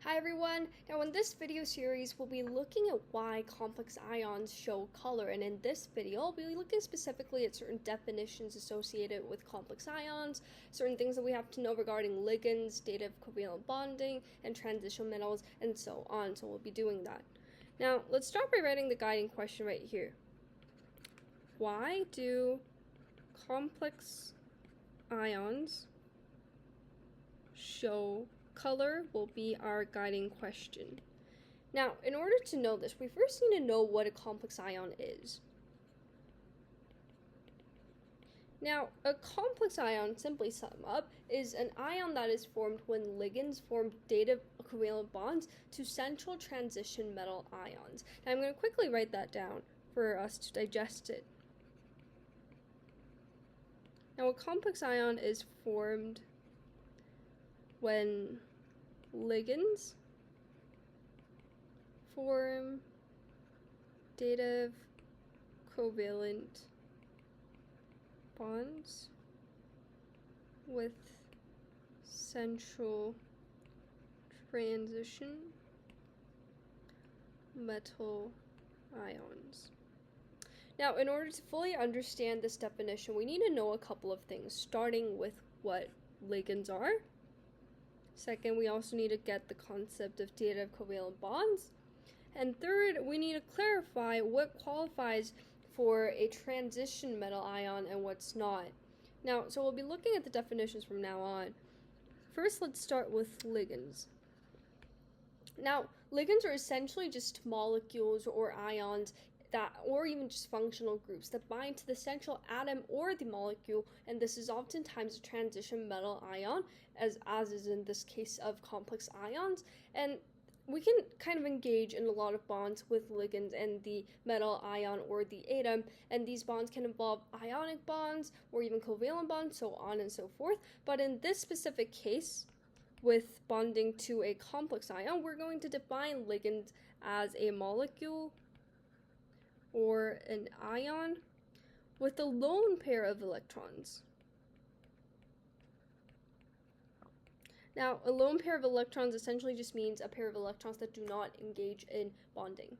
Hi everyone! Now in this video series we'll be looking at why complex ions show color, and in this video I'll be looking specifically at certain definitions associated with complex ions, certain things that we have to know regarding ligands, dative covalent bonding, and transition metals, and so on. So we'll be doing that. Now let's start by writing the guiding question right here. Why do complex ions show color will be our guiding question. Now, in order to know this, we first need to know what a complex ion is. Now, a complex ion, simply sum up, is an ion that is formed when ligands form dative covalent bonds to central transition metal ions. Now, I'm going to quickly write that down for us to digest it. Now, a complex ion is formed when ligands form dative covalent bonds with central transition metal ions. Now, in order to fully understand this definition, we need to know a couple of things, starting with what ligands are. Second, we also need to get the concept of dative covalent bonds. And third, we need to clarify what qualifies for a transition metal ion and what's not. Now, so we'll be looking at the definitions from now on. First, let's start with ligands. Now, ligands are essentially just molecules or ions or even just functional groups that bind to the central atom or the molecule, and this is oftentimes a transition metal ion, as is in this case of complex ions. And we can kind of engage in a lot of bonds with ligands and the metal ion or the atom, and these bonds can involve ionic bonds or even covalent bonds, so on and so forth. But in this specific case, with bonding to a complex ion, we're going to define ligands as a molecule or an ion with a lone pair of electrons. Now, a lone pair of electrons essentially just means a pair of electrons that do not engage in bonding.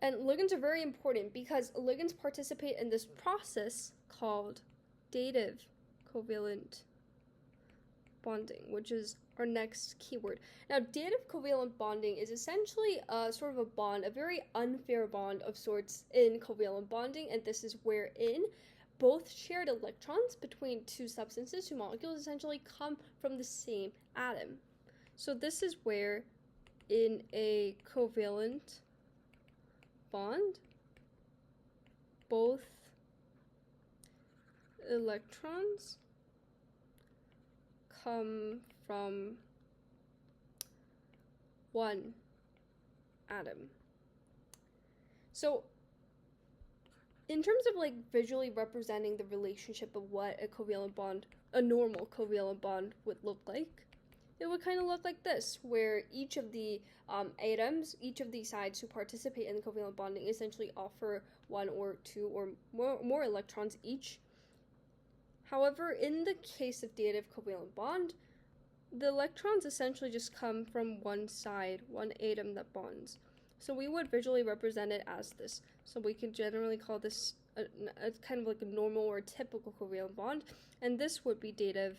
And ligands are very important because ligands participate in this process called dative covalent bonding, which is our next keyword. Now, dative covalent bonding is essentially sort of a bond, a very unfair bond of sorts in covalent bonding, and this is wherein both shared electrons between two substances, two molecules, essentially come from the same atom. So this is where in a covalent bond, both electrons come from one atom. So in terms of like visually representing the relationship of what a covalent bond, a normal covalent bond would look like, it would kind of look like this, where each of the atoms, each of the sides who participate in the covalent bonding essentially offer one or two or more electrons each. However, in the case of dative covalent bond, the electrons essentially just come from one side, one atom that bonds. So we would visually represent it as this. So we can generally call this a kind of like a normal or typical covalent bond, and this would be dative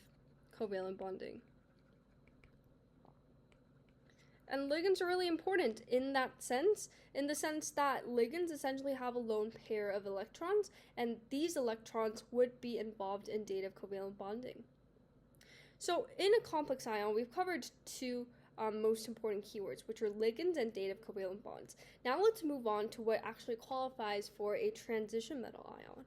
covalent bonding. And ligands are really important in that sense, in the sense that ligands essentially have a lone pair of electrons, and these electrons would be involved in dative covalent bonding. So in a complex ion, we've covered two most important keywords, which are ligands and dative covalent bonds. Now let's move on to what actually qualifies for a transition metal ion.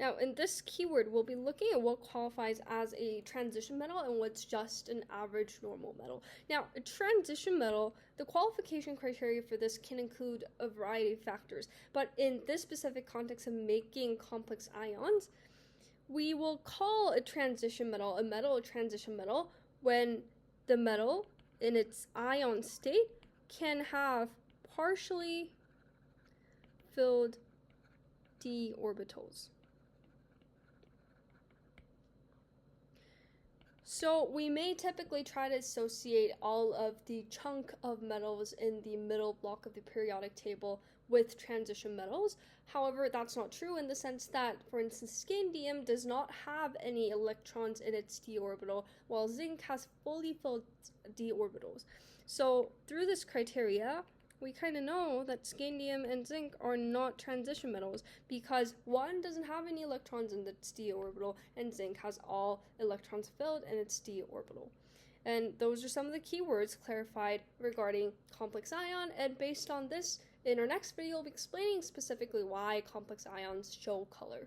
Now, in this keyword, we'll be looking at what qualifies as a transition metal and what's just an average normal metal. Now, a transition metal, the qualification criteria for this can include a variety of factors, but in this specific context of making complex ions, we will call a transition metal a transition metal when the metal in its ion state can have partially filled d orbitals. So we may typically try to associate all of the chunk of metals in the middle block of the periodic table with transition metals. However, that's not true in the sense that, for instance, scandium does not have any electrons in its d orbital, while zinc has fully filled d orbitals. So through this criteria, we kind of know that scandium and zinc are not transition metals because one doesn't have any electrons in its d orbital and zinc has all electrons filled in its d orbital. And those are some of the keywords clarified regarding complex ion, and based on this, in our next video, we'll be explaining specifically why complex ions show color.